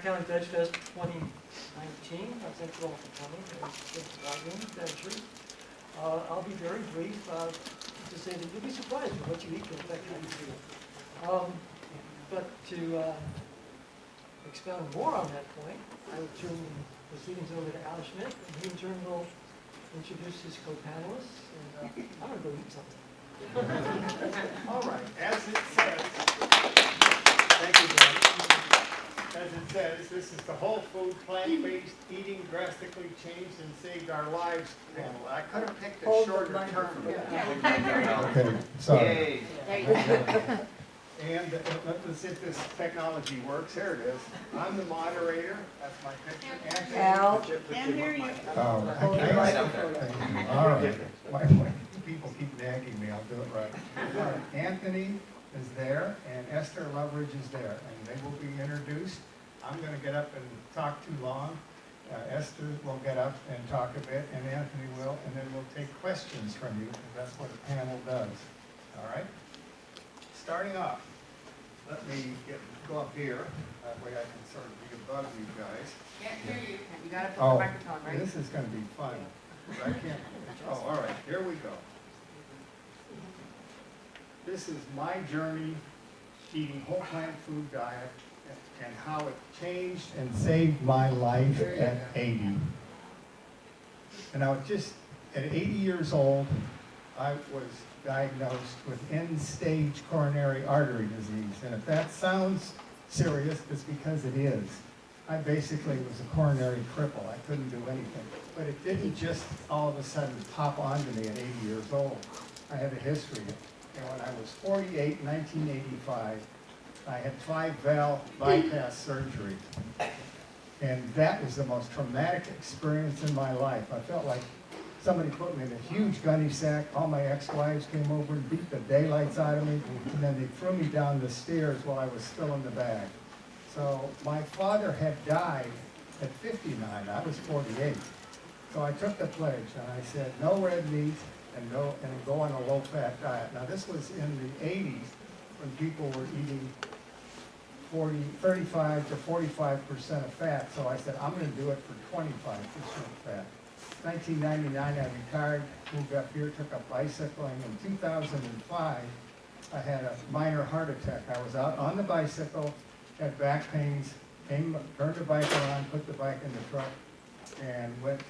County VegFest 2019. Thank you all for coming. It's volume ventures. I'll be very brief to say that you'll be surprised with what you eat can affect how you feel. But to expound more on that point, I will turn the proceedings over to Al Schmidt, and he in turn will introduce his co-panelists. And I'm going to go eat something. All right, as it says, thank you, John. As it says, this is the whole food, plant-based eating drastically changed and saved our lives panel. I could have picked a shorter term. Okay, sorry. And let's see if this technology works. Here it is. I'm the moderator. That's my picture. Al. Can't hear you. Oh, Hold it okay. right up there. All right. People keep nagging me, I'll do it right. All right. Anthony is there, and Esther Loveridge is there, and they will be introduced. I'm going to get up and talk too long. Esther will get up and talk a bit, and Anthony will, and then we'll take questions from you, because that's what a panel does. All right? Starting off, let me go up here. That way I can sort of be above you guys. Can't hear you. You gotta put the Oh, microphone, right? this is going to be fun. I can't. Oh, all right. Here we go. This is my journey eating whole plant food diet and how it changed and saved my life at 80. And I was just at 80 years old, I was diagnosed with end-stage coronary artery disease. And if that sounds serious, it's because it is. I basically was a coronary cripple. I couldn't do anything. But it didn't just all of a sudden pop onto me at 80 years old. I had a history. And when I was 48 in 1985, I had 5-valve bypass surgery. And that was the most traumatic experience in my life. I felt like somebody put me in a huge gunny sack. All my ex-wives came over and beat the daylights out of me. And then they threw me down the stairs while I was still in the bag. So my father had died at 59. I was 48. So I took the pledge and I said, no red meat and go on a low-fat diet. Now this was in the 80s when people were eating 35 to 45% of fat. So I said, I'm going to do it for 25% fat. 1999, I retired, moved up here, took up bicycling. In 2005, I had a minor heart attack. I was out on the bicycle, had back pains, turned the bike around, put the bike in the truck, and went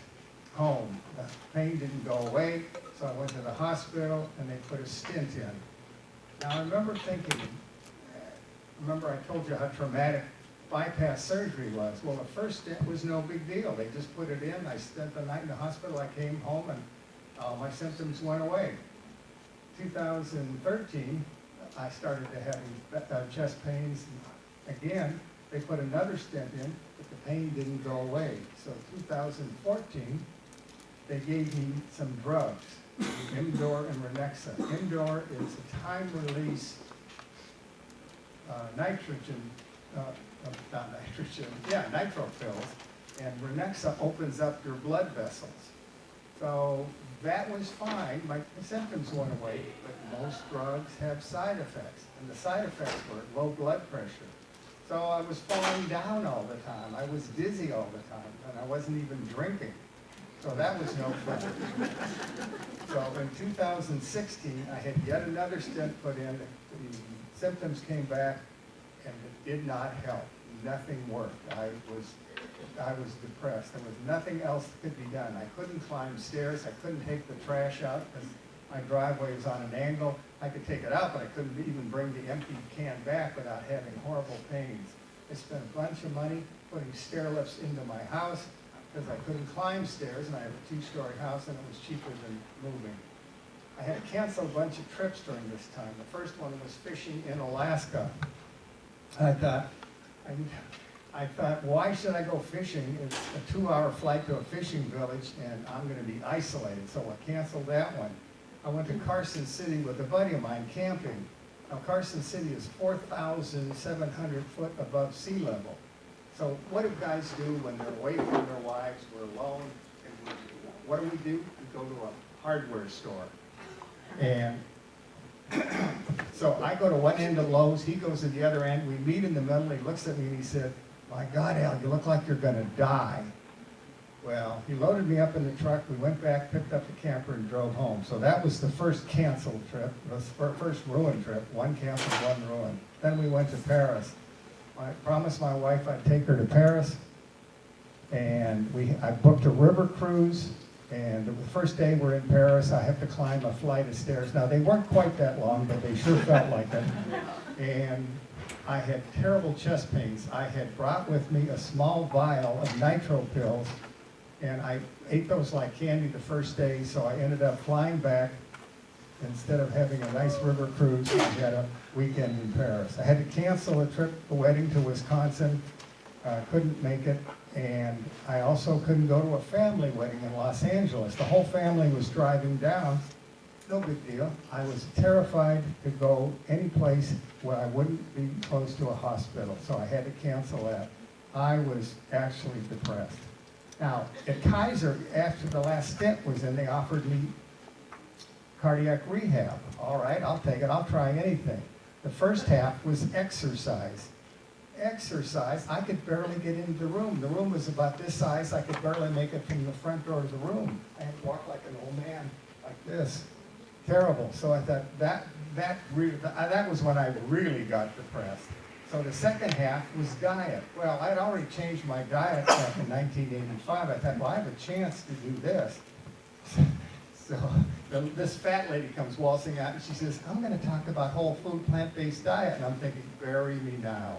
home. The pain didn't go away, so I went to the hospital, and they put a stent in. Now, I remember thinking, I told you how traumatic bypass surgery was. Well, the first stent was no big deal. They just put it in. I spent the night in the hospital. I came home, and all my symptoms went away. 2013, I started to have chest pains. Again, they put another stent in, but the pain didn't go away. So 2014, they gave me some drugs, Imdor and Renexa. Imdor is a time-release nitro pills, and Renexa opens up your blood vessels. So that was fine. My symptoms went away, but most drugs have side effects, and the side effects were low blood pressure. So I was falling down all the time. I was dizzy all the time, and I wasn't even drinking. So that was no fun. So in 2016, I had yet another stent put in. The symptoms came back, and it did not help. Nothing worked. I was depressed. There was nothing else that could be done. I couldn't climb stairs. I couldn't take the trash out because my driveway was on an angle. I could take it out, but I couldn't even bring the empty can back without having horrible pains. I spent a bunch of money putting stair lifts into my house because I couldn't climb stairs, and I have a 2-story house, and it was cheaper than moving. I had to cancel a bunch of trips during this time. The first one was fishing in Alaska. I thought, why should I go fishing? It's a 2-hour flight to a fishing village, and I'm going to be isolated, so I canceled that one. I went to Carson City with a buddy of mine camping. Now, Carson City is 4,700 foot above sea level. So what do guys do when they're away from their wives, we're alone, and what do? We go to a hardware store. And so I go to one end of Lowe's, he goes to the other end, we meet in the middle, he looks at me and he said, "My God, Al, you look like you're gonna die." Well, he loaded me up in the truck, we went back, picked up the camper, and drove home. So that was the first canceled trip, the first ruined trip, one canceled, one ruined. Then we went to Paris. I promised my wife I'd take her to Paris, and I booked a river cruise, and the first day we're in Paris, I have to climb a flight of stairs. Now, they weren't quite that long, but they sure felt like it. And I had terrible chest pains. I had brought with me a small vial of nitro pills, and I ate those like candy the first day, so I ended up flying back. Instead of having a nice river cruise, I had a weekend in Paris. I had to cancel a trip, a wedding to Wisconsin, couldn't make it, and I also couldn't go to a family wedding in Los Angeles. The whole family was driving down, no big deal. I was terrified to go any place where I wouldn't be close to a hospital, so I had to cancel that. I was actually depressed. Now, at Kaiser, after the last stint was in, they offered me cardiac rehab. All right, I'll take it, I'll try anything. The first half was exercise. Exercise, I could barely get into the room. The room was about this size, I could barely make it from the front door of the room. I had to walk like an old man, like this. Terrible. So I thought that was when I really got depressed. So the second half was diet. Well, I'd already changed my diet back in 1985. I thought, well, I have a chance to do this. So this fat lady comes waltzing out and she says, "I'm going to talk about whole food, plant-based diet." And I'm thinking, bury me now.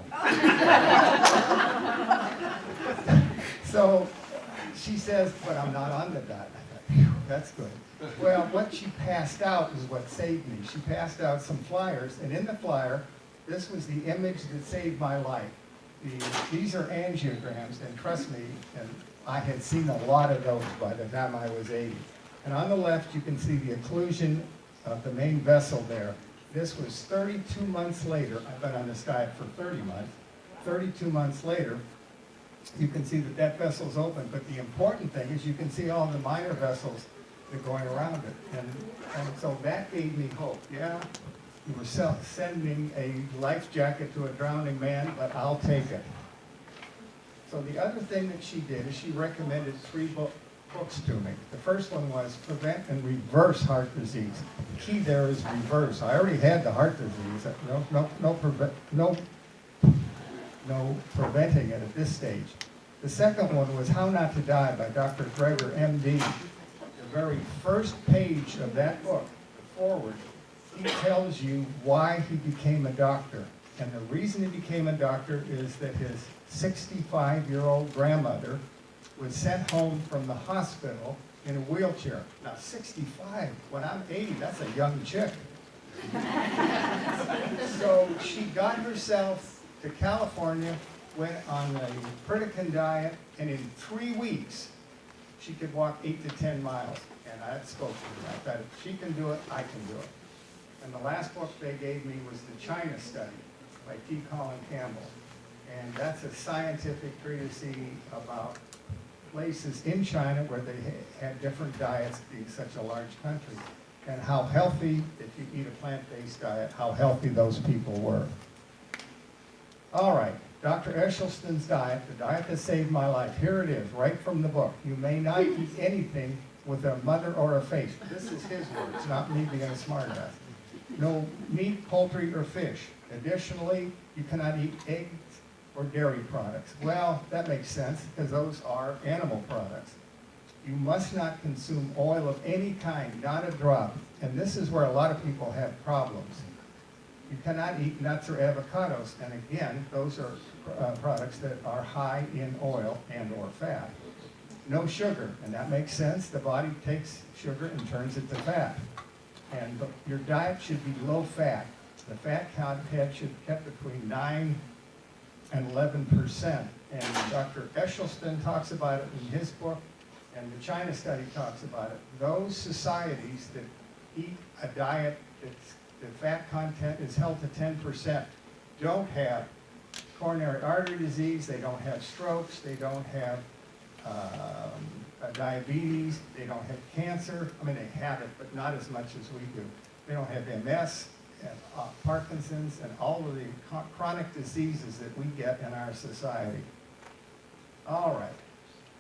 So she says, "But I'm not on the diet." I thought, phew, that's good. Well, what she passed out is what saved me. She passed out some flyers, and in the flyer, this was the image that saved my life. These are angiograms, and trust me, and I had seen a lot of those by the time I was 80. And on the left, you can see the occlusion of the main vessel there. This was 32 months later. I've been on this diet for 30 months. 32 months later, you can see that that vessel's open. But the important thing is you can see all the minor vessels that are going around it. And so that gave me hope. Yeah, you were sending a life jacket to a drowning man, but I'll take it. So the other thing that she did is she recommended 3 books to me. The first one was Prevent and Reverse Heart Disease. The key there is reverse. I already had the heart disease. No preventing it at this stage. The second one was How Not to Die by Dr. Greger, MD. The very first page of that book, the foreword, he tells you why he became a doctor. And the reason he became a doctor is that his 65-year-old grandmother was sent home from the hospital in a wheelchair. Now, 65, when I'm 80, that's a young chick. So she got herself to California, went on a Pritikin diet, and in 3 weeks, she could walk 8 to 10 miles. And I spoke to her. I thought, if she can do it, I can do it. And the last book they gave me was The China Study by T. Colin Campbell. And that's a scientific treatise about places in China where they had different diets being such a large country, and how healthy, if you eat a plant-based diet, how healthy those people were. All right, Dr. Esselstyn's diet, the diet that saved my life. Here it is, right from the book. You may not eat anything with a mother or a face. This is his words, not me being a smartass. No meat, poultry, or fish. Additionally, you cannot eat eggs or dairy products. Well, that makes sense, because those are animal products. You must not consume oil of any kind, not a drop. And this is where a lot of people have problems. You cannot eat nuts or avocados. And again, those are products that are high in oil and or fat. No sugar, and that makes sense. The body takes sugar and turns it to fat. And your diet should be low fat. The fat content should be kept between 9 and 11%. And Dr. Esselstyn talks about it in his book, and the China Study talks about it. Those societies that eat a diet that's the fat content is held to 10% don't have coronary artery disease, they don't have strokes, they don't have diabetes, they don't have cancer. I mean, they have it, but not as much as we do. They don't have MS, and Parkinson's, and all of the chronic diseases that we get in our society. All right.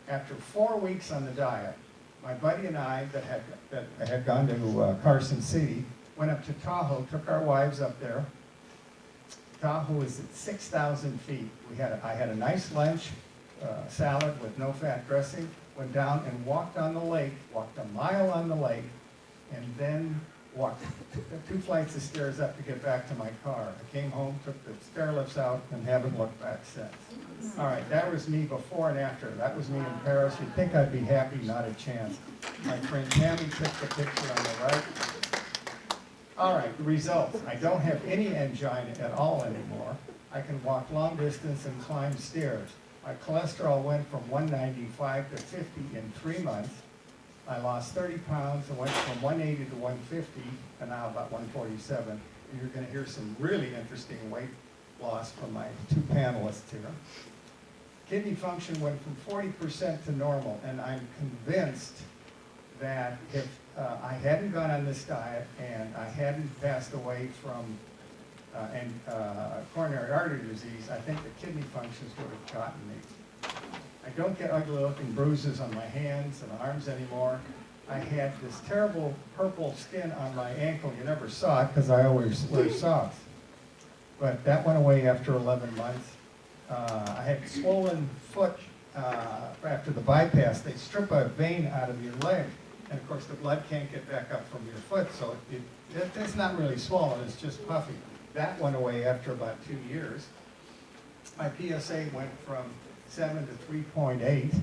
After 4 weeks on the diet, my buddy and I that had gone to Carson City went up to Tahoe, took our wives up there. Tahoe is at 6,000 feet. I had a nice lunch, salad with no fat dressing, went down and walked on the lake, walked a mile on the lake, and then walked 2 flights of stairs up to get back to my car. I came home, took the stair lifts out, and haven't looked back since. All right, that was me before and after. That was me in Paris. You'd think I'd be happy, not a chance. My friend Tammy took the picture on the right. All right, the results. I don't have any angina at all anymore. I can walk long distance and climb stairs. My cholesterol went from 195 to 50 in 3 months. I lost 30 pounds and went from 180 to 150, and now about 147. And you're going to hear some really interesting weight loss from my 2 panelists here. Kidney function went from 40% to normal, and I'm convinced that if I hadn't gone on this diet and I hadn't passed away from coronary artery disease, I think the kidney functions would have gotten me. I don't get ugly looking bruises on my hands and arms anymore. I had this terrible purple skin on my ankle. You never saw it because I always wear socks. But that went away after 11 months. I had swollen foot after the bypass. They strip a vein out of your leg. And of course the blood can't get back up from your foot, so it's not really swollen, it's just puffy. That went away after about 2 years. My PSA went from 7 to 3.8,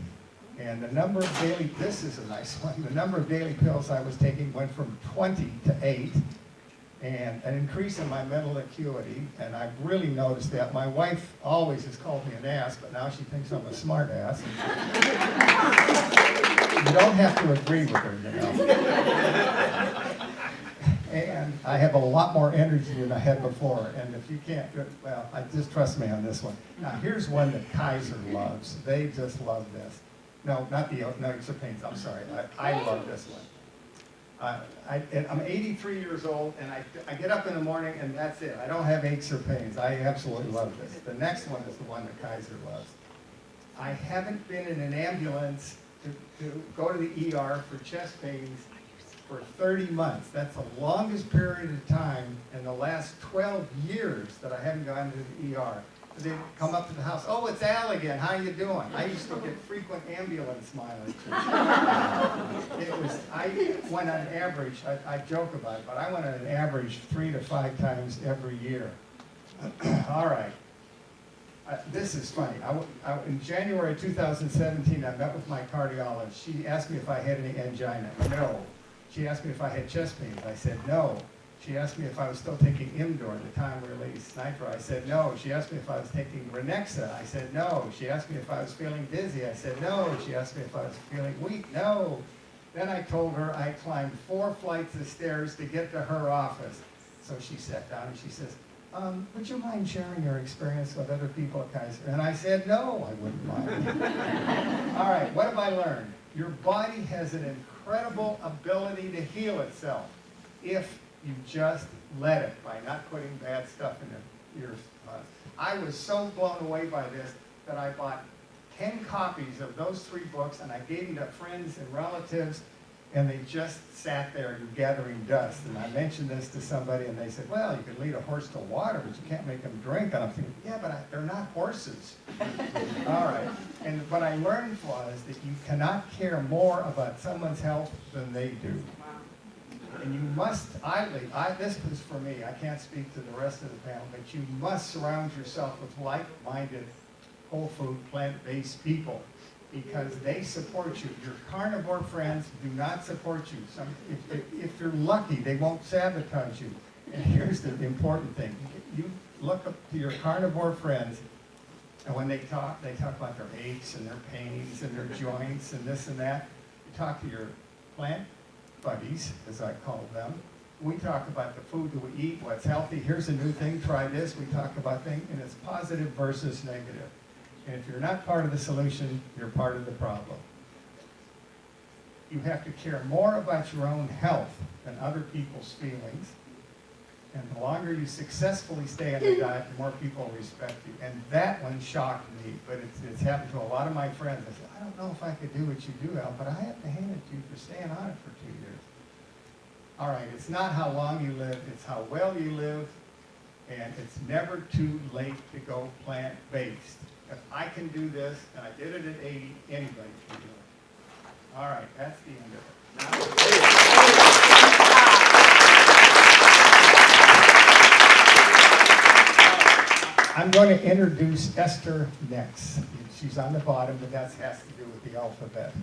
and the number of daily, this is a nice one, the number of daily pills I was taking went from 20 to 8, and an increase in my mental acuity, and I've really noticed that. My wife always has called me an ass, but now she thinks I'm a smart ass. You don't have to agree with her, you know. And I have a lot more energy than I had before, and if you can't, well, just trust me on this one. Now, here's one that Kaiser loves. They just love this. No, not the no aches or pains. I'm sorry. I love this one. I'm 83 years old, and I get up in the morning, and that's it. I don't have aches or pains. I absolutely love this. The next one is the one that Kaiser loves. I haven't been in an ambulance to go to the ER for chest pains for 30 months. That's the longest period of time in the last 12 years that I haven't gone to the ER. They come up to the house, oh, it's Al again, how you doing? I used to get frequent ambulance mileage. I went on average, I joke about it, but I went on an average 3 to 5 times every year. All right. This is funny. In January 2017, I met with my cardiologist. She asked me if I had any angina. No. She asked me if I had chest pains. I said no. She asked me if I was still taking Imdor, the time-release nitro. I said no. She asked me if I was taking Renexa. I said no. She asked me if I was feeling dizzy. I said no. She asked me if I was feeling weak. No. Then I told her I climbed 4 flights of stairs to get to her office. So she sat down and she says, would you mind sharing your experience with other people at Kaiser? And I said, no, I wouldn't mind. All right, what have I learned? Your body has an incredible ability to heal itself if you just let it, by not putting bad stuff in your I was so blown away by this that I bought 10 copies of those 3 books, and I gave them to friends and relatives, and they just sat there gathering dust. And I mentioned this to somebody, and they said, well, you can lead a horse to water, but you can't make them drink. And I'm thinking, yeah, but they're not horses. All right. And what I learned was that you cannot care more about someone's health than they do. And you must, this was for me, I can't speak to the rest of the panel, but you must surround yourself with like-minded, whole food, plant-based people, because they support you. Your carnivore friends do not support you. If you're lucky, they won't sabotage you. And here's the important thing. You look up to your carnivore friends, and when they talk about their aches and their pains and their joints and this and that. You talk to your plant buddies, as I call them. We talk about the food that we eat, what's healthy. Here's a new thing, try this. We talk about things, and it's positive versus negative. And if you're not part of the solution, you're part of the problem. You have to care more about your own health than other people's feelings. And the longer you successfully stay on the diet, the more people respect you. And that one shocked me, but it's happened to a lot of my friends. I said, I don't know if I could do what you do, Al, but I have to hand it to you for staying on it for 2 years. All right, it's not how long you live, it's how well you live, and it's never too late to go plant-based. If I can do this, and I did it at 80, anybody can do it. All right, that's the end of it. I'm going to introduce Esther next. She's on the bottom, but that has to do with the alphabet.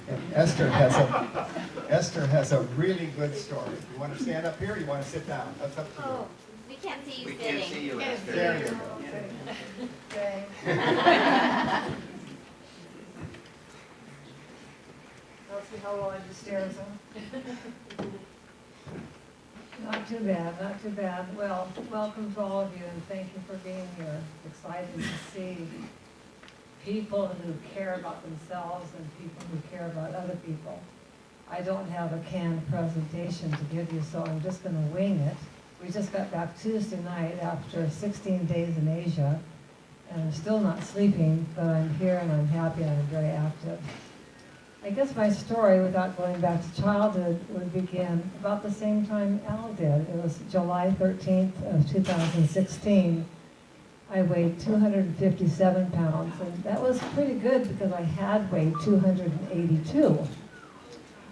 And Esther has a really good story. You want to stand up here or you want to sit down? That's up to you. Oh, we can't see you We sitting. can't see you, Esther. There you go. Okay. I'll see how well I do stairs, huh? Not too bad, not too bad. Well, welcome to all of you and thank you for being here. Excited to see people who care about themselves and people who care about other people. I don't have a canned presentation to give you, so I'm just going to wing it. We just got back Tuesday night after 16 days in Asia, and I'm still not sleeping, but I'm here and I'm happy and I'm very active. I guess my story, without going back to childhood, would begin about the same time Al did. It was July 13th of 2016. I weighed 257 pounds, and that was pretty good because I had weighed 282.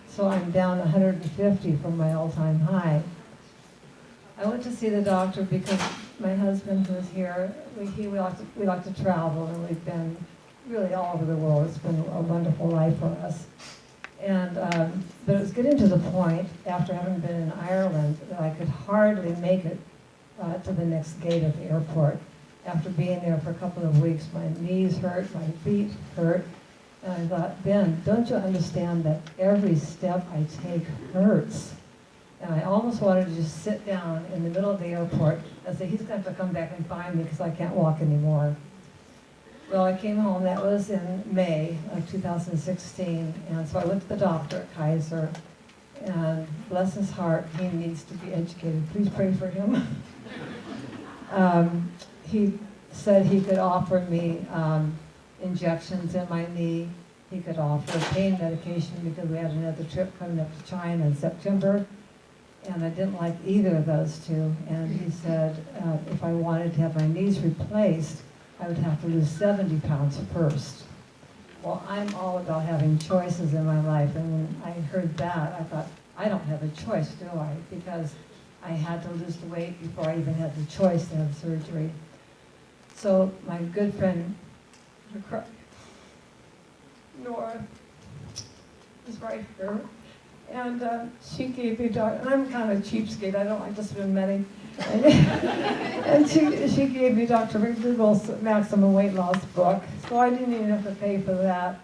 So I'm down 150 from my all-time high. I went to see the doctor because my husband was here. We like to travel, and we've been really all over the world. It's been a wonderful life for us. And but it was getting to the point, after having been in Ireland, that I could hardly make it to the next gate of the airport. After being there for a couple of weeks, my knees hurt, my feet hurt, and I thought, Ben, don't you understand that every step I take hurts? And I almost wanted to just sit down in the middle of the airport and say, he's going to have to come back and find me because I can't walk anymore. Well, I came home, that was in May of 2016, and so I went to the doctor at Kaiser, and bless his heart, he needs to be educated. Please pray for him. He said he could offer me injections in my knee. He could offer pain medication because we had another trip coming up to China in September, and I didn't like either of those two. And he said if I wanted to have my knees replaced, I would have to lose 70 pounds first. Well, I'm all about having choices in my life, and when I heard that, I thought, I don't have a choice, do I? Because I had to lose the weight before I even had the choice to have surgery. So my good friend, Nora, is right here, and she gave me, and I'm kind of a cheapskate, I don't like to spend money. And she gave me Dr. McDougall's Maximum Weight Loss book, so I didn't even have to pay for that.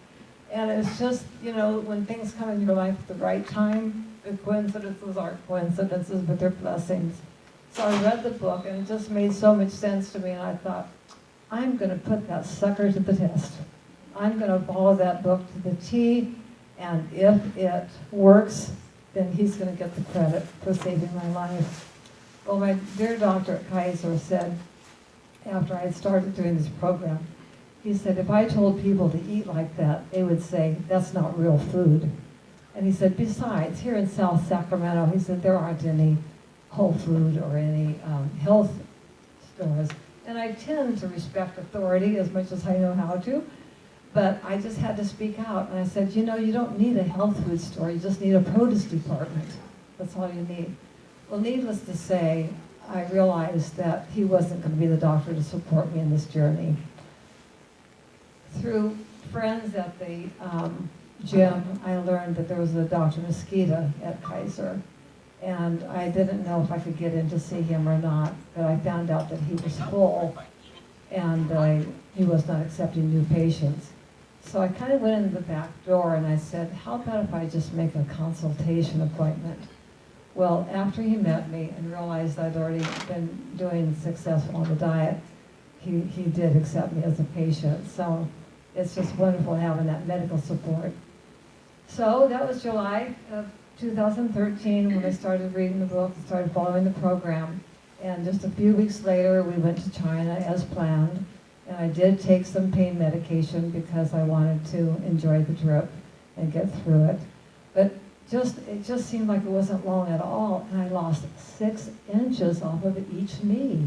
And it's just, you know, when things come in your life at the right time, the coincidences aren't coincidences, but they're blessings. So I read the book, and it just made so much sense to me, and I thought, I'm going to put that sucker to the test. I'm going to follow that book to the T, and if it works, then he's going to get the credit for saving my life. Well, my dear doctor at Kaiser said, after I had started doing this program, he said, if I told people to eat like that, they would say, that's not real food. And he said, besides, here in South Sacramento, he said, there aren't any Whole Food or any health stores. And I tend to respect authority as much as I know how to, but I just had to speak out. And I said, you know, you don't need a health food store, you just need a produce department. That's all you need. Well, needless to say, I realized that he wasn't going to be the doctor to support me in this journey. Through friends at the gym, I learned that there was a Dr. Mosqueda at Kaiser, and I didn't know if I could get in to see him or not, but I found out that he was full, and he was not accepting new patients. So I kind of went in the back door and I said, how about if I just make a consultation appointment? Well, after he met me and realized I'd already been doing successful on the diet, he did accept me as a patient. So it's just wonderful having that medical support. So that was July of 2013 when I started reading the book and started following the program. And just a few weeks later, we went to China as planned. And I did take some pain medication because I wanted to enjoy the trip and get through it. But it just seemed like it wasn't long at all, and I lost 6 inches off of each knee.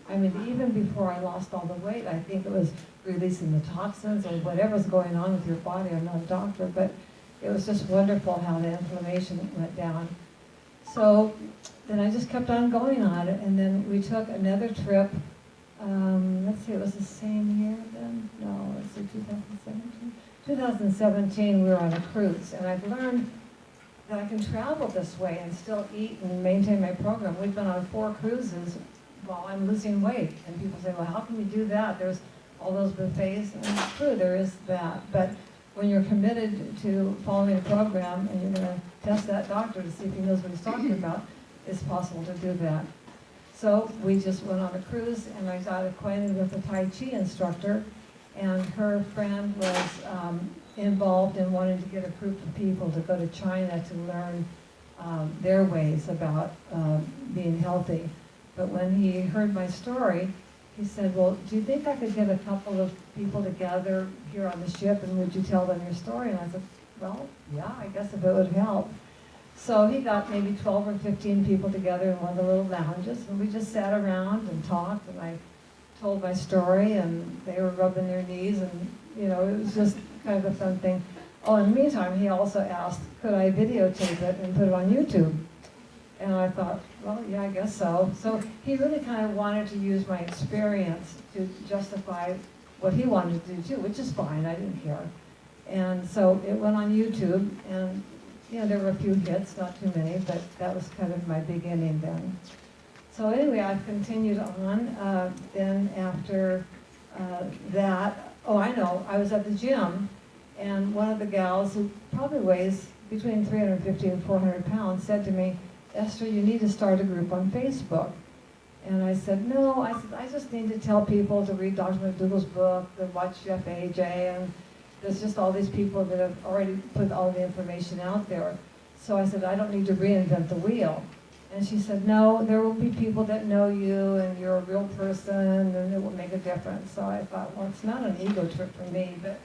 I mean, even before I lost all the weight, I think it was releasing the toxins or whatever's going on with your body. I'm not a doctor, but it was just wonderful how the inflammation went down. So then I just kept on going on it, and then we took another trip. Let's see, it was the same year then? No, let's see, 2017. 2017, we were on a cruise, and I've learned that I can travel this way and still eat and maintain my program. We've been on 4 cruises while I'm losing weight, and people say, well, how can you do that? There's all those buffets, and it's true, there is that. But when you're committed to following a program and you're going to test that doctor to see if he knows what he's talking about, it's possible to do that. So we just went on a cruise, and I got acquainted with a Tai Chi instructor, and her friend was involved in wanting to get a group of people to go to China to learn their ways about being healthy. But when he heard my story, he said, well, do you think I could get a couple of people together here on the ship, and would you tell them your story? And I said, well, yeah, I guess if it would help. So he got maybe 12 or 15 people together in one of the little lounges, and we just sat around and talked, and I told my story, and they were rubbing their knees, and you know, it was just kind of a fun thing. Oh, in the meantime, he also asked, could I videotape it and put it on YouTube? And I thought, well, yeah, I guess so. So he really kind of wanted to use my experience to justify what he wanted to do too, which is fine, I didn't care. And so it went on YouTube, and you know, there were a few hits, not too many, but that was kind of my beginning then. So anyway, I've continued on. Then after that, oh, I know, I was at the gym, and one of the gals who probably weighs between 350 and 400 pounds said to me, Esther, you need to start a group on Facebook. And I said, no, I just need to tell people to read Dr. McDougall's book, to watch Chef AJ, and there's just all these people that have already put all the information out there. So I said, I don't need to reinvent the wheel. And she said, no, there will be people that know you, and you're a real person, and it will make a difference. So I thought, well, it's not an ego trip for me, but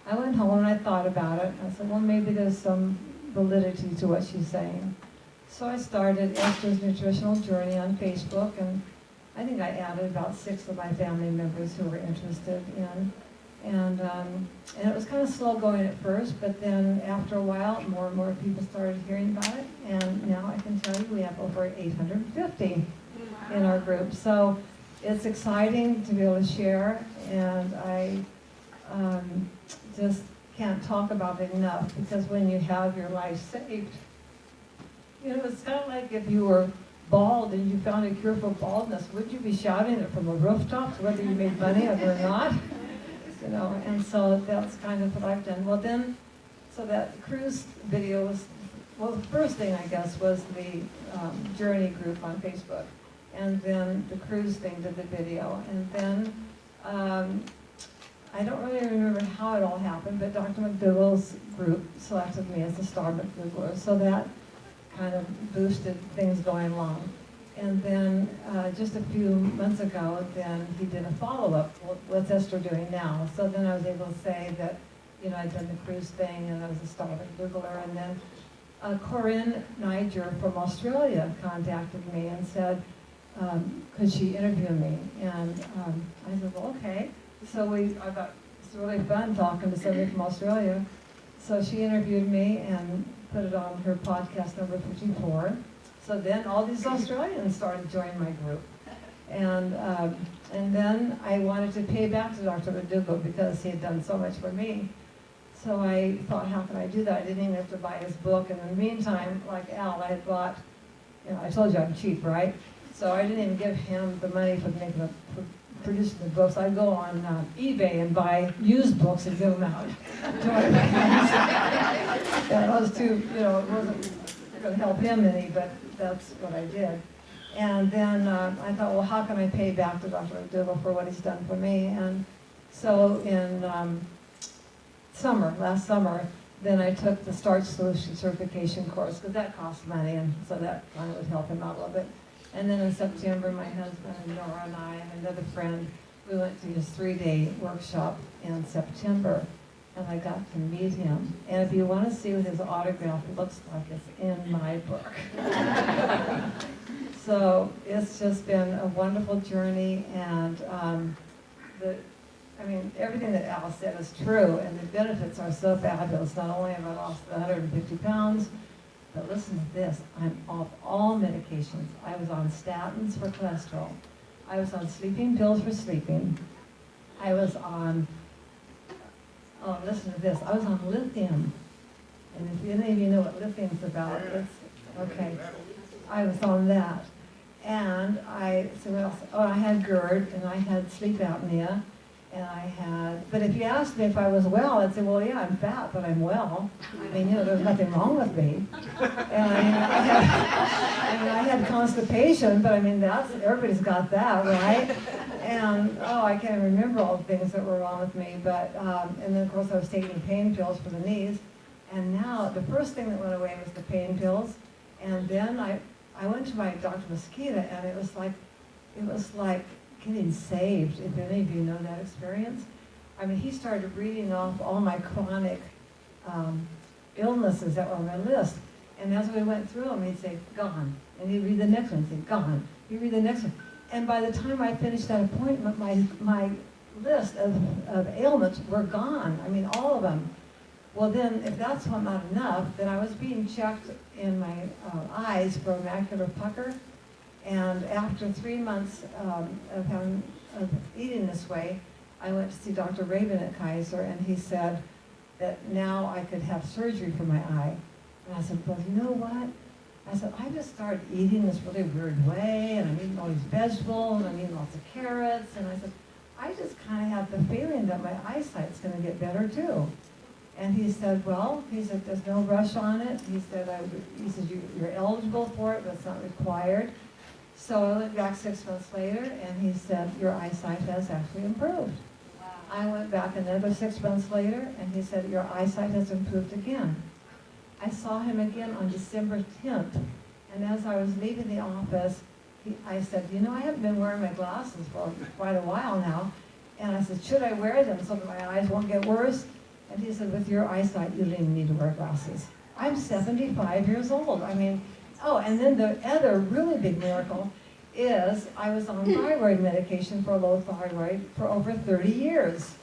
I went home and I thought about it. I said, well, maybe there's some validity to what she's saying. So I started Esther's Nutritional Journey on Facebook, and I think I added about 6 of my family members who were interested in. And it was kind of slow going at first, but then after a while, more and more people started hearing about it. And now I can tell you we have over 850 in our group. So it's exciting to be able to share, and I just can't talk about it enough, because when you have your life saved, you know, it's kind of like if you were bald and you found a cure for baldness, would you be shouting it from the rooftops, whether you made money of it or not? You know, and so that's kind of what I've done. Well then, so that cruise video was, well, the first thing I guess was the journey group on Facebook. And then the cruise thing did the video. And then, I don't really remember how it all happened, but Dr. McDougall's group selected me as the star McDougall. So that kind of boosted things going along. And then just a few months ago, then he did a follow-up. What's Esther doing now? So then I was able to say that, you know, I'd done the cruise thing and I was a star McDougall. And then Corinne Niger from Australia contacted me and said, could she interview me? And I said, well, okay. So I thought it's really fun talking to somebody from Australia. So she interviewed me and put it on her podcast number 54. So then all these Australians started joining my group. And then I wanted to pay back to Dr. McDougall because he had done so much for me. So I thought, how can I do that? I didn't even have to buy his book. And in the meantime, like Al, I had bought, you know, I told you I'm cheap, right? So I didn't even give him the money for producing the books. I'd go on eBay and buy used books and give them out to my friends. That was too, you know, it wasn't going to help him any, but that's what I did. And then I thought, well, how can I pay back to Dr. McDougall for what he's done for me? And so in last summer, then I took the Starch Solution certification course, because that costs money, and so that kind of would help him out a little bit. And then in September, my husband and Nora and I and another friend, we went to his 3-day workshop in September, and I got to meet him. And if you want to see what his autograph looks like, it's in my book. So it's just been a wonderful journey, and everything that Al said is true, and the benefits are so fabulous. Not only have I lost the 150 pounds, but listen to this, I'm off all medications. I was on statins for cholesterol. I was on sleeping pills for sleeping. I was on, oh, listen to this, I was on lithium. And if any of you know what lithium's about, it's, okay. I was on that. And I had GERD, and I had sleep apnea, and I had, but if you asked me if I was well, I'd say, well, yeah, I'm fat, but I'm well. I mean, there's nothing wrong with me. And I had constipation, but I mean, everybody's got that, right? And, I can't remember all the things that were wrong with me, but, and then of course I was taking pain pills for the knees. And now, the first thing that went away was the pain pills, and then I went to my Dr. Mosquita, and it was like getting saved, if any of you know that experience. I mean, he started reading off all my chronic illnesses that were on my list. And as we went through them, he'd say, gone. And he'd read the next one, he'd say, gone. He'd read the next one. And by the time I finished that appointment, my list of ailments were gone. I mean, all of them. Well then, if that's not enough, then I was being checked in my eyes for macular pucker. And after 3 months of eating this way, I went to see Dr. Rabin at Kaiser, and he said that now I could have surgery for my eye. And I said, well, you know what? I said, I just started eating this really weird way, and I'm eating all these vegetables, and I'm eating lots of carrots, and I said, I just kind of have the feeling that my eyesight's going to get better too. And he said, well, there's no rush on it. He said, you're eligible for it, but it's not required. So I went back 6 months later, and he said, your eyesight has actually improved. Wow. I went back another 6 months later, and he said, your eyesight has improved again. I saw him again on December 10th, and as I was leaving the office, I said, I haven't been wearing my glasses for quite a while now, and I said, should I wear them so that my eyes won't get worse? And he said, with your eyesight, you don't even need to wear glasses. I'm 75 years old. I mean, and then the other really big miracle is I was on thyroid medication for low thyroid for over 30 years.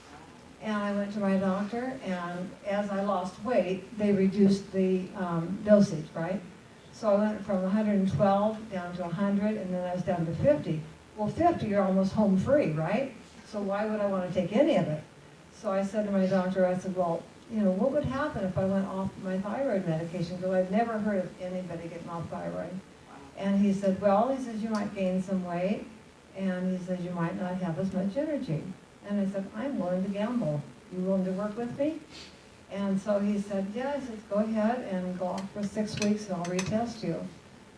And I went to my doctor, and as I lost weight, they reduced the dosage, right? So I went from 112 down to 100, and then I was down to 50. Well, 50, you're almost home free, right? So why would I want to take any of it? So I said to my doctor, I said, well, what would happen if I went off my thyroid medication? Because I've never heard of anybody getting off thyroid. And he said, well, he says, you might gain some weight, and he says, you might not have as much energy. And I said, I'm willing to gamble. You willing to work with me? And so he said, yeah. I said, go ahead and go off for 6 weeks, and I'll retest you.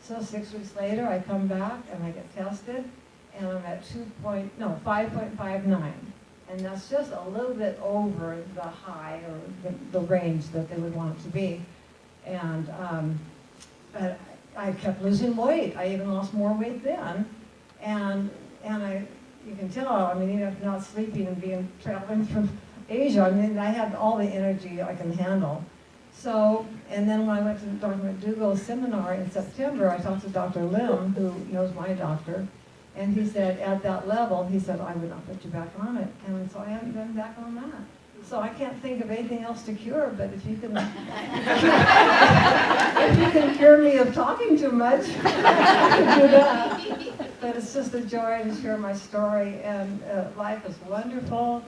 So 6 weeks later, I come back, and I get tested, and I'm at 5.59. And that's just a little bit over the high, or the range that they would want it to be. And but I kept losing weight. I even lost more weight then. And you can tell, I mean, even if not sleeping and traveling from Asia, I mean, I had all the energy I can handle. So, and then when I went to Dr. McDougall's seminar in September, I talked to Dr. Lim, who knows my doctor, and he said, at that level, he said, I would not put you back on it. And so I haven't been back on that. So I can't think of anything else to cure, but if you can, if you can cure me of talking too much, I can do that. But it's just a joy to share my story, and life is wonderful.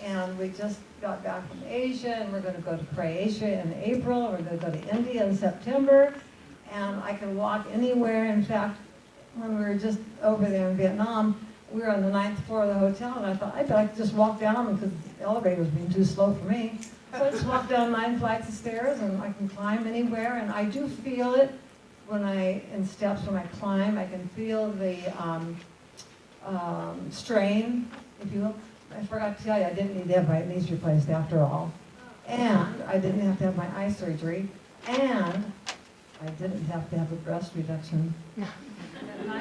And we just got back from Asia, and we're going to go to Croatia in April, and we're going to go to India in September, and I can walk anywhere. In fact, when we were just over there in Vietnam, we were on the 9th floor of the hotel, and I thought, I'd like to just walk down, because the elevator was being too slow for me. So I just walked down 9 flights of stairs, and I can climb anywhere, and I do feel it in steps when I climb. I can feel the strain, if you will. I forgot to tell you, I didn't need to have my knees replaced after all. And I didn't have to have my eye surgery. And I didn't have to have a breast reduction. So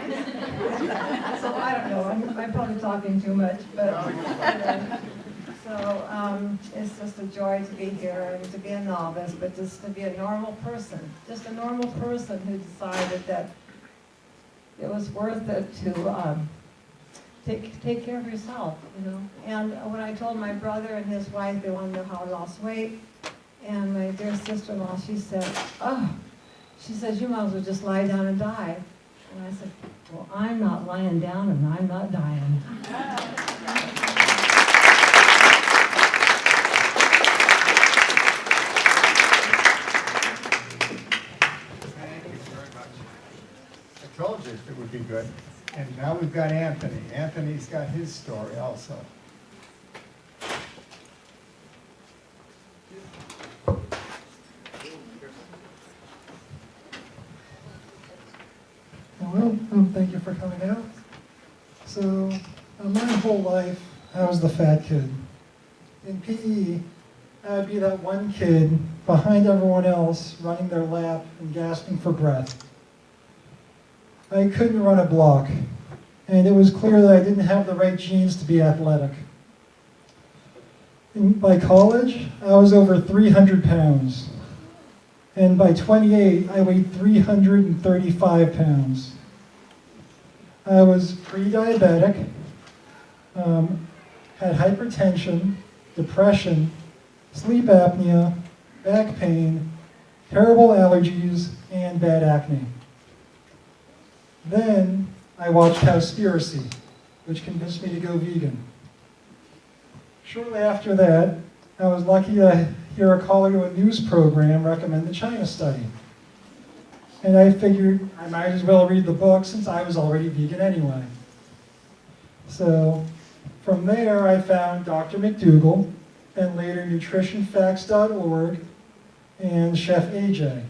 I don't know, I'm probably talking too much, but, it's just a joy to be here and to be a novice, but just to be a normal person who decided that it was worth it to take care of yourself, you know. And when I told my brother and his wife they wanted to know how I lost weight, and my dear sister-in-law, she said, you might as well just lie down and die. And I said, well, I'm not lying down and I'm not dying. Thank you very much. I told you it would be good. And now we've got Anthony. Anthony's got his story also. Well, thank you for coming out. So, my whole life, I was the fat kid. In PE, I'd be that one kid behind everyone else, running their lap and gasping for breath. I couldn't run a block, and it was clear that I didn't have the right genes to be athletic. By college, I was over 300 pounds. And by 28, I weighed 335 pounds. I was pre-diabetic, had hypertension, depression, sleep apnea, back pain, terrible allergies, and bad acne. Then I watched Cowspiracy, which convinced me to go vegan. Shortly after that, I was lucky to hear a caller to a news program recommend the China study. And I figured I might as well read the book since I was already vegan anyway. So from there, I found Dr. McDougall, and later nutritionfacts.org and Chef AJ.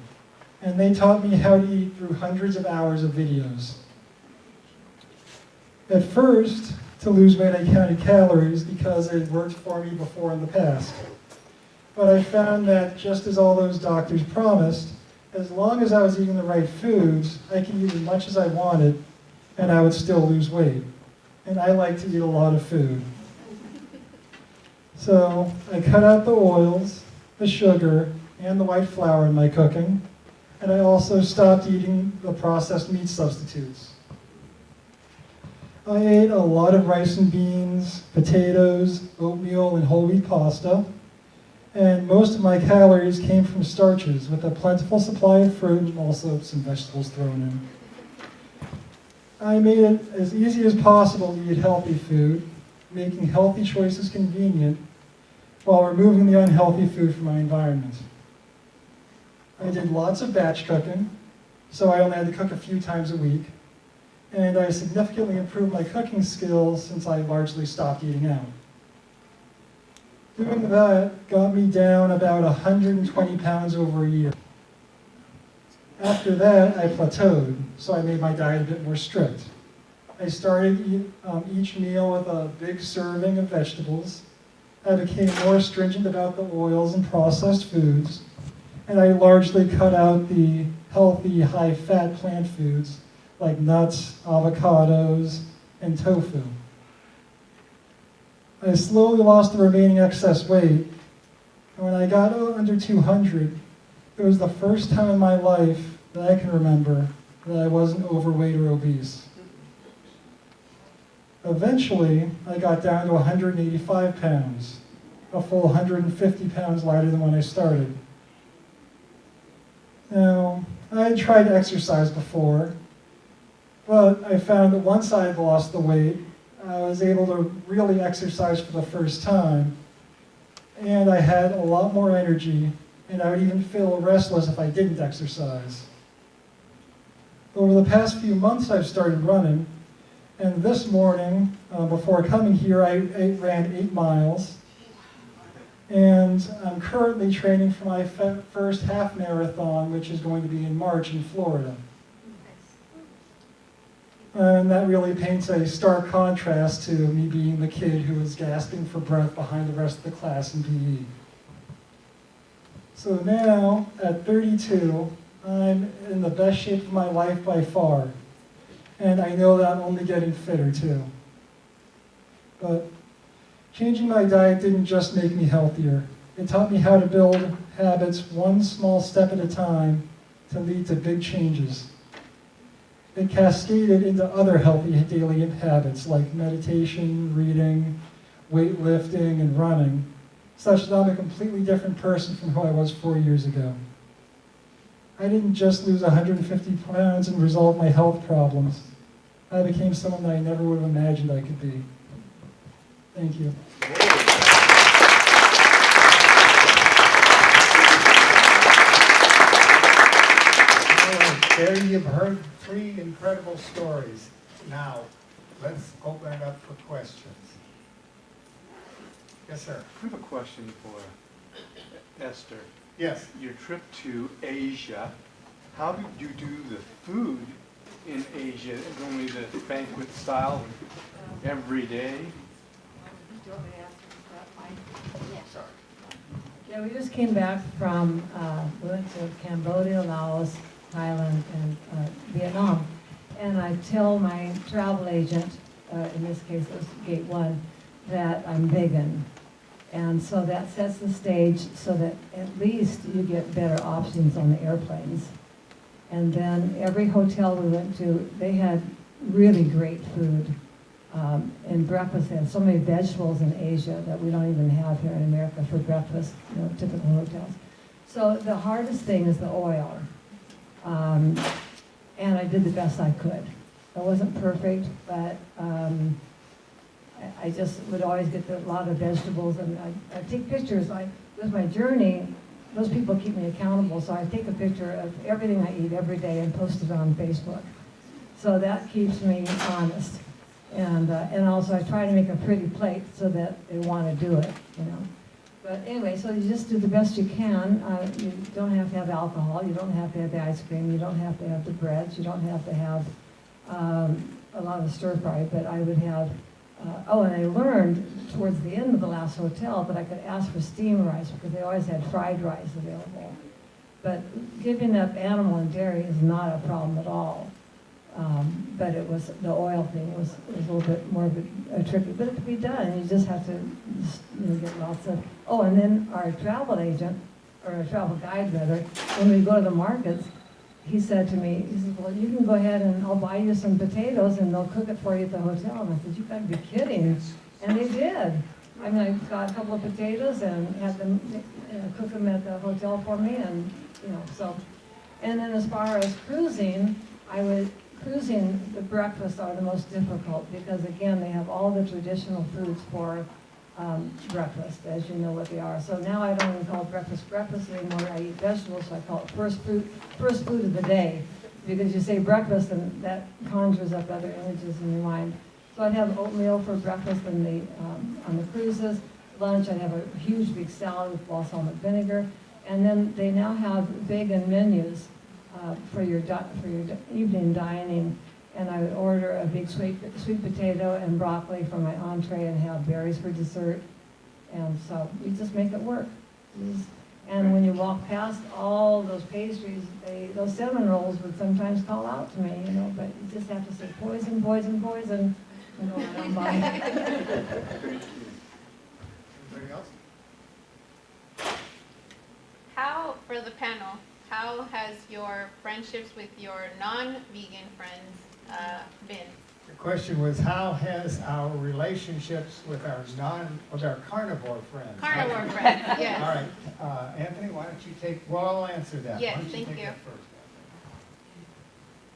And they taught me how to eat through hundreds of hours of videos. At first, to lose weight, I counted calories because it had worked for me before in the past. But I found that just as all those doctors promised, as long as I was eating the right foods, I could eat as much as I wanted and I would still lose weight. And I like to eat a lot of food. So I cut out the oils, the sugar, and the white flour in my cooking, and I also stopped eating the processed meat substitutes. I ate a lot of rice and beans, potatoes, oatmeal, and whole wheat pasta, and most of my calories came from starches with a plentiful supply of fruit and also some vegetables thrown in. I made it as easy as possible to eat healthy food, making healthy choices convenient, while removing the unhealthy food from my environment. I did lots of batch cooking, so I only had to cook a few times a week, and I significantly improved my cooking skills since I largely stopped eating out. Doing that got me down about 120 pounds over a year. After that, I plateaued, so I made my diet a bit more strict. I started each meal with a big serving of vegetables. I became more stringent about the oils and processed foods, and I largely cut out the healthy, high-fat plant foods like nuts, avocados, and tofu. I slowly lost the remaining excess weight, and when I got under 200, it was the first time in my life that I can remember that I wasn't overweight or obese. Eventually, I got down to 185 pounds, a full 150 pounds lighter than when I started. Now, I had tried exercise before, but I found that once I had lost the weight, I was able to really exercise for the first time, and I had a lot more energy, and I would even feel restless if I didn't exercise. Over the past few months, I've started running, and this morning, before coming here, I ran 8 miles, and I'm currently training for my first half marathon, which is going to be in March in Florida. And that really paints a stark contrast to me being the kid who was gasping for breath behind the rest of the class in PE. So now, at 32, I'm in the best shape of my life by far. And I know that I'm only getting fitter too. But changing my diet didn't just make me healthier. It taught me how to build habits one small step at a time to lead to big changes. It cascaded into other healthy daily habits like meditation, reading, weightlifting, and running, such that I'm a completely different person from who I was 4 years ago. I didn't just lose 150 pounds and resolve my health problems. I became someone that I never would have imagined I could be. Thank you. All right, there you've heard 3 incredible stories. Now, let's open it up for questions. Yes, sir. I have a question for Esther. Yes. Your trip to Asia, how did you do the food in Asia? Normally the banquet style every day? Yeah, we just came back from, we went to Cambodia, Laos, Thailand, and Vietnam. And I tell my travel agent, in this case it was Gate 1, that I'm vegan. And so that sets the stage so that at least you get better options on the airplanes. And then every hotel we went to, they had really great food. And breakfast, they had so many vegetables in Asia that we don't even have here in America for breakfast, you know, typical hotels. So the hardest thing is the oil. And I did the best I could. I wasn't perfect, but I just would always get a lot of vegetables, and I take pictures. With my journey, those people keep me accountable, so I take a picture of everything I eat every day and post it on Facebook. So that keeps me honest. And also I try to make a pretty plate so that they want to do it, you know. But anyway, so you just do the best you can. You don't have to have alcohol, you don't have to have the ice cream, you don't have to have the breads, you don't have to have a lot of stir fry, but I would have, and I learned towards the end of the last hotel that I could ask for steamed rice because they always had fried rice available. But giving up animal and dairy is not a problem at all. But it was, the oil thing was a little bit more of a tricky, but it could be done. You just have to get lots of, and then our travel agent, or a travel guide rather, when we go to the markets, he said to me, he said, well, you can go ahead and I'll buy you some potatoes and they'll cook it for you at the hotel. And I said, you've got to be kidding. And they did. I mean, I got a couple of potatoes and had them cook them at the hotel for me, and so. And then as far as cruising, cruising, the breakfasts are the most difficult because, again, they have all the traditional foods for breakfast, as you know what they are. So now I don't even call breakfast breakfast anymore. I eat vegetables, so I call it first food of the day. Because you say breakfast, and that conjures up other images in your mind. So I'd have oatmeal for breakfast on the cruises. Lunch, I'd have a huge big salad with balsamic vinegar. And then they now have vegan menus for your evening dining, and I would order a big sweet potato and broccoli for my entree and have berries for dessert, and so we just make it work. And when you walk past all those pastries, those cinnamon rolls would sometimes call out to me, but you just have to say poison, poison, poison, and go on by. Anybody else? For the panel, how has your friendships with your non-vegan friends been? The question was, how has our relationships with our carnivore friends? Carnivore friends, yes. All right, Anthony, why don't you I'll answer that. Yes, why don't thank take you. that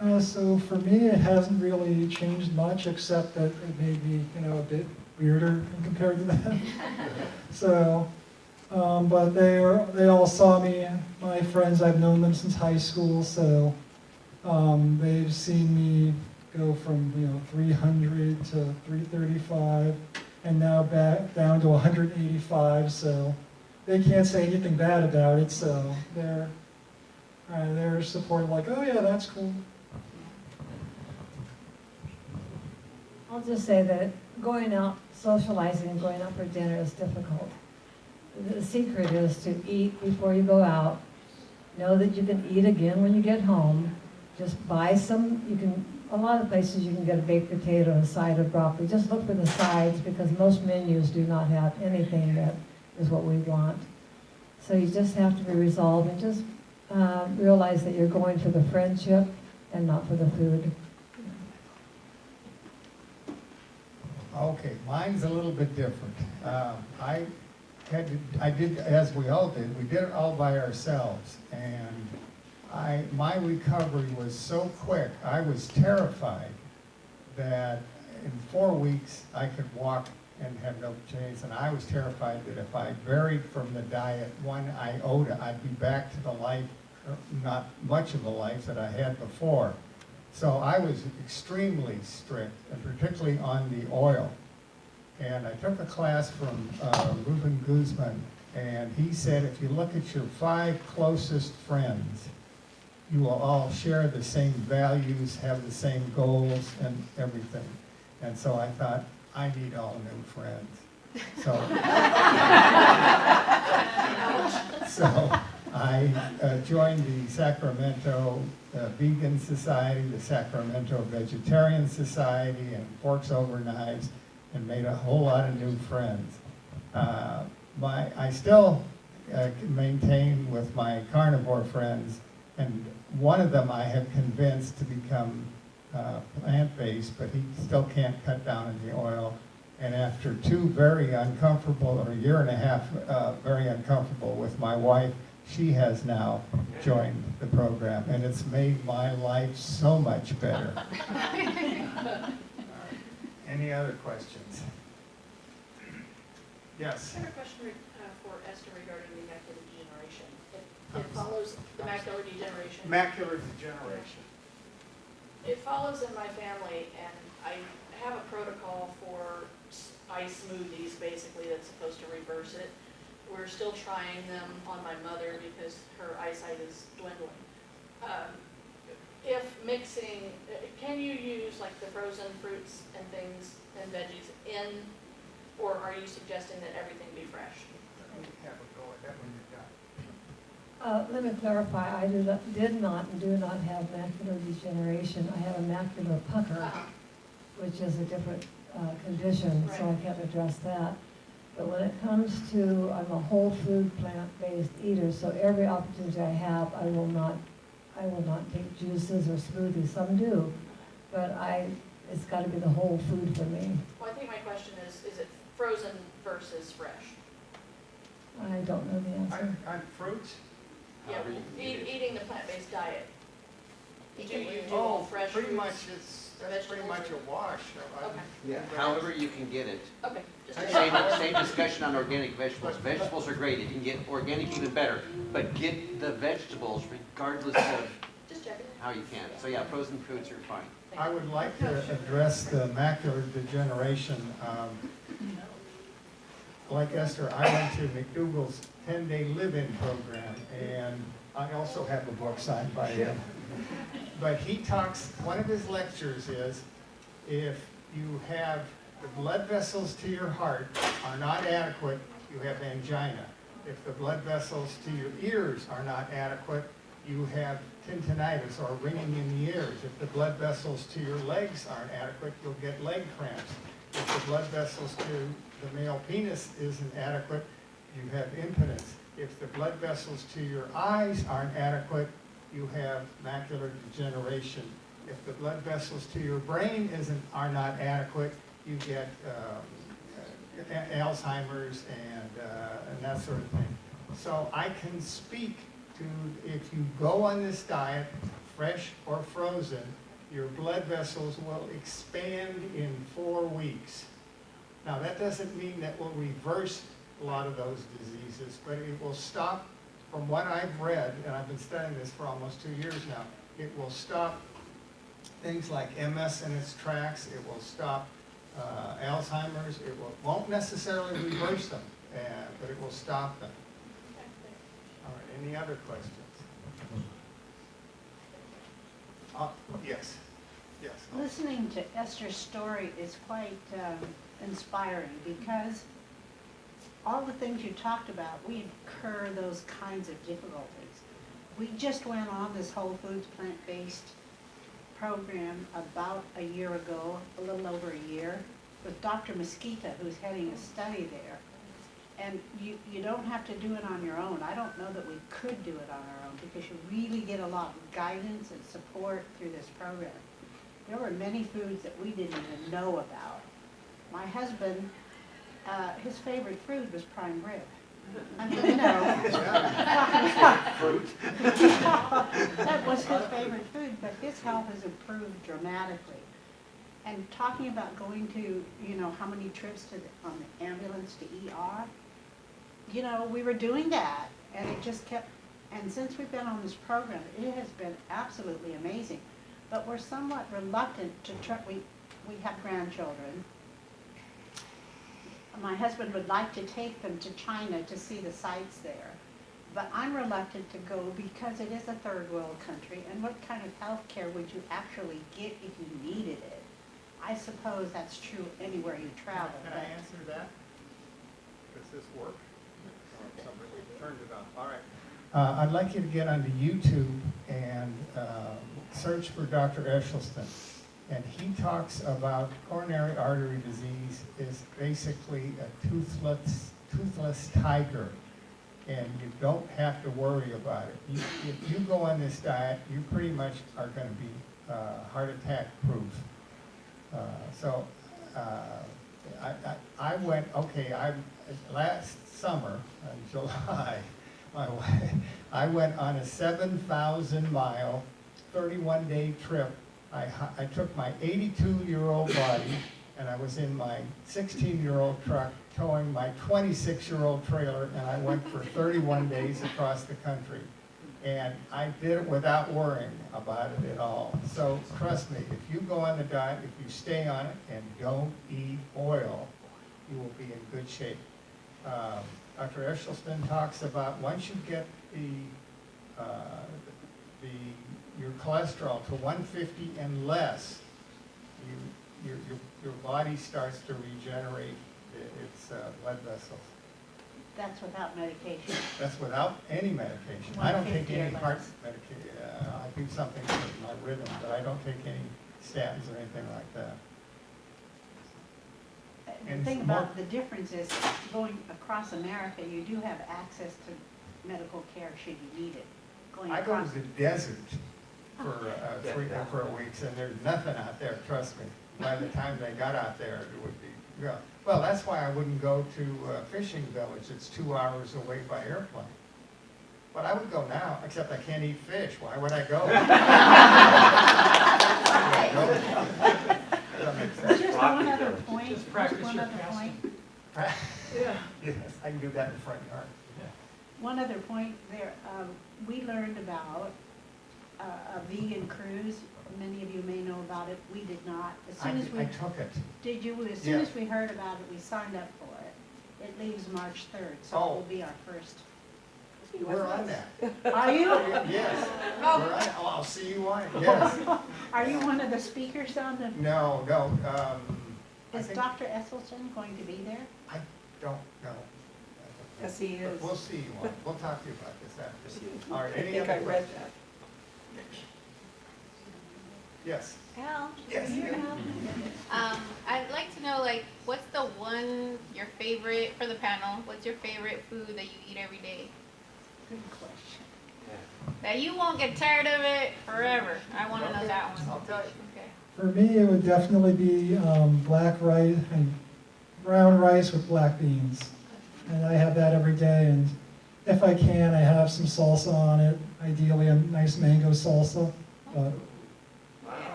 first? So for me, it hasn't really changed much, except that it made me, a bit weirder compared to them. So, but they all saw me. My friends, I've known them since high school, so they've seen me go from 300 to 335, and now back down to 185. So they can't say anything bad about it. So they're supportive, like, oh yeah, that's cool. I'll just say that going out, socializing and going out for dinner is difficult. The secret is to eat before you go out. Know that you can eat again when you get home. Just buy some, a lot of places you can get a baked potato and a side of broccoli. Just look for the sides because most menus do not have anything that is what we want. So you just have to be resolved and just realize that you're going for the friendship and not for the food. Okay, mine's a little bit different. I did, as we all did, we did it all by ourselves. And my recovery was so quick, I was terrified that in 4 weeks I could walk and have no change. And I was terrified that if I varied from the diet 1 iota, I'd be back to the life, not much of the life that I had before. So I was extremely strict, and particularly on the oil. And I took a class from Ruben Guzman, and he said if you look at your 5 closest friends, you will all share the same values, have the same goals, and everything. And so I thought, I need all new friends. So, so I joined the Sacramento Vegan Society, the Sacramento Vegetarian Society, and Forks Over Knives, and made a whole lot of new friends. I still maintain with my carnivore friends, and one of them I have convinced to become plant-based, but he still can't cut down on the oil. And after 2 very uncomfortable, or a year and a half, very uncomfortable with my wife, she has now joined the program, and it's made my life so much better. Any other questions? Yes. I have a question for Esther regarding the macular degeneration. It follows the macular degeneration. Macular degeneration. It follows in my family, and I have a protocol for ice smoothies, basically, that's supposed to reverse it. We're still trying them on my mother because her eyesight is dwindling. If mixing, can you use like the frozen fruits and things and veggies in, or are you suggesting that everything be fresh? Have a go at that when you're done. Let me clarify, I did not and do not have macular degeneration. I have a macular pucker, which is a different condition, so I can't address that. But when it comes to, I'm a whole food plant-based eater, so every opportunity I have, I will not take juices or smoothies. Some do, but it's got to be the whole food for me. Well, I think my question is it frozen versus fresh? I don't know the answer. On fruits? Yeah, eating the plant-based diet. Do you do Oh, all fresh pretty fruits? much that's pretty much a wash. Okay. Yeah, however you can get it. Okay. Just Same discussion on organic vegetables. Vegetables are great. If you can get organic, even better. But get the vegetables regardless of just checking. how you can. So yeah, frozen foods are fine. I would like to address the macular degeneration. Like Esther, I went to McDougall's 10-day live-in program, and I also have a book signed by him. But he talks, one of his lectures is, if you have the blood vessels to your heart are not adequate, you have angina. If the blood vessels to your ears are not adequate, you have tinnitus or ringing in the ears. If the blood vessels to your legs aren't adequate, you'll get leg cramps. If the blood vessels to the male penis isn't adequate, you have impotence. If the blood vessels to your eyes aren't adequate, you have macular degeneration. If the blood vessels to your brain are not adequate, you get Alzheimer's and that sort of thing. So I can speak to, if you go on this diet, fresh or frozen, your blood vessels will expand in 4 weeks. Now that doesn't mean that we'll reverse a lot of those diseases, but it will stop, from what I've read, and I've been studying this for almost 2 years now, it will stop things like MS in its tracks, it will stop Alzheimer's, won't necessarily reverse them, but it will stop them. All right, any other questions? Yes, yes. Listening to Esther's story is quite inspiring because all the things you talked about, we incur those kinds of difficulties. We just went on this Whole Foods plant-based program about a year ago, a little over a year, with Dr. Mesquita, who's heading a study there. And you don't have to do it on your own. I don't know that we could do it on our own because you really get a lot of guidance and support through this program. There were many foods that we didn't even know about. My husband, his favorite food was prime rib. I mean, you know. That was his favorite food, but his health has improved dramatically. And talking about going to, you know, how many trips to on the ambulance to ER, you know, we were doing that, and it just kept, and since we've been on this program, it has been absolutely amazing. But we're somewhat reluctant to try, we have grandchildren. My husband would like to take them to China to see the sights there. But I'm reluctant to go because it is a third world country, and what kind of health care would you actually get if you needed it? I suppose that's true anywhere you travel. Can I answer that? Does this work? Oh, somebody turned it on. All right. I'd like you to get onto YouTube and search for Dr. Esselstyn. And he talks about coronary artery disease is basically a toothless tiger. And you don't have to worry about it. If you go on this diet, you pretty much are going to be heart attack proof. I went, okay, last summer, in July, I went on a 7,000-mile, 31-day trip. I took my 82-year-old body, and I was in my 16-year-old truck towing my 26-year-old trailer, and I went for 31 days across the country. And I did it without worrying about it at all. So trust me, if you go on the diet, if you stay on it and don't eat oil, you will be in good shape. Dr. Esselstyn talks about once you get your cholesterol to 150 and less, your body starts to regenerate its blood vessels. That's without medication. That's without any medication. I don't take any heart medication. I do something for my rhythm, but I don't take any statins or anything like that. The thing about the difference is going across America, you do have access to medical care should you need it. I go to the desert for 3 or 4 weeks, and there's nothing out there, trust me. By the time they got out there, it would be, yeah. Well, that's why I wouldn't go to a fishing village. It's 2 hours away by airplane. But I would go now, except I can't eat fish. Why would I go? Just one other point. Just practice one your other casting. point. Yeah. Yes, I can do that in the front yard. One other point there. We learned about a vegan cruise. Many of you may know about it. We did not. As soon as I took it. Did you? As soon as we heard about it, we signed up for it. It leaves March 3rd, so it will be our first. We're on that. Are you? Yes. We're on it. Oh, I'll see you on it. Yes. Are you one of the speakers on the? No. Is Dr. Esselstyn going to be there? I don't know. Yes, he is. We'll see you on it. We'll talk to you about this after. All right. I Any think other I read questions? that. Yes. Al? Yes. I'd like to know, like, what's your favorite, for the panel, what's your favorite food that you eat every day? Good question. That you won't get tired of it forever. I want to know that one. I'll tell you. Okay. For me, it would definitely be black rice and brown rice with black beans. And I have that every day, and if I can, I have some salsa on it, ideally a nice mango salsa. But,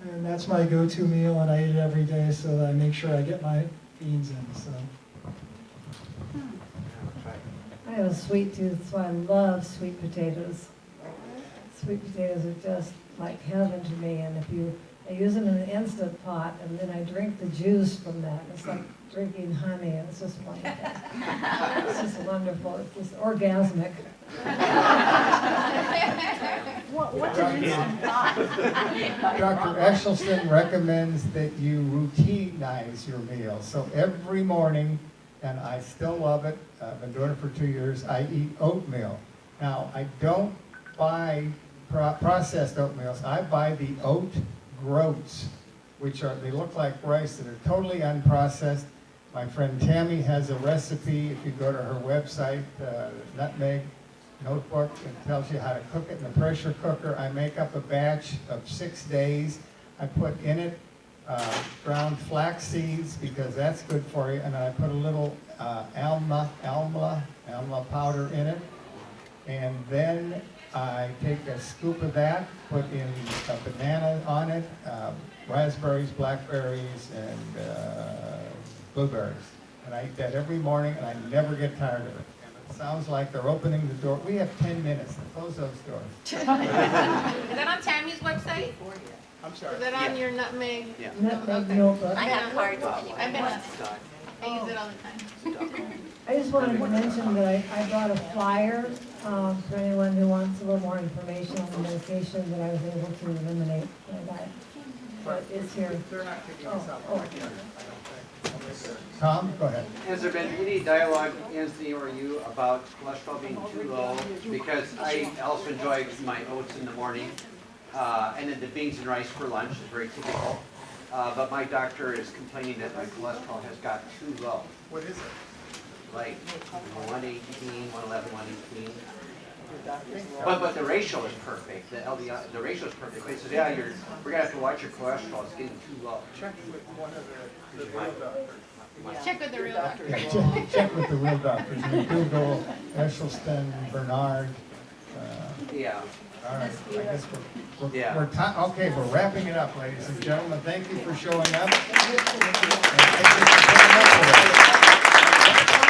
and that's my go-to meal, and I eat it every day so that I make sure I get my beans in. So. I have a sweet tooth, so I love sweet potatoes. Sweet potatoes are just like heaven to me, and I use them in an Instant Pot, and then I drink the juice from that. It's like drinking honey, and it's just wonderful. It's just wonderful. It's just orgasmic. What's an Instant Pot? Dr. Esselstyn recommends that you routinize your meals. So every morning, and I still love it, I've been doing it for 2 years, I eat oatmeal. Now, I don't buy processed oatmeals. I buy the oat groats, which are, they look like rice that are totally unprocessed. My friend Tammy has a recipe. If you go to her website, Nutmeg Notebook, and tells you how to cook it in a pressure cooker. I make up a batch of 6 days. I put in it ground flax seeds because that's good for you, and I put a little alma powder in it, and then I take a scoop of that, put in a banana on it, raspberries, blackberries, and blueberries, and I eat that every morning, and I never get tired of it. And it sounds like they're opening the door. We have 10 minutes to close those doors. Is that on Tammy's website? I'm sorry. Is that on your Nutmeg? Yeah. Nutmeg Okay. notebook. I have cards. I've been on I use it all the time. I just wanted to mention that I brought a flyer for anyone who wants a little more information on the medication that I was able to eliminate. But it's here. They're not picking this up. Oh, I don't think. Tom, go ahead. Has there been any dialogue, Anthony or you, about cholesterol being too low? Because I also enjoy my oats in the morning, and then the beans and rice for lunch is very typical. But my doctor is complaining that my cholesterol has got too low, What is it? like 118, 111, 118. But the ratio is perfect. The LDL, the ratio is perfect. He says, yeah, we're gonna have to watch your cholesterol. It's getting too low. Check with one of the real doctors. Check with the real doctor. Check with the real doctors. McDougall, Esselstyn, Bernard. Yeah. All right, I guess Yeah. okay, we're wrapping it up, ladies and gentlemen. Thank you for showing up. And thank you for putting up with us.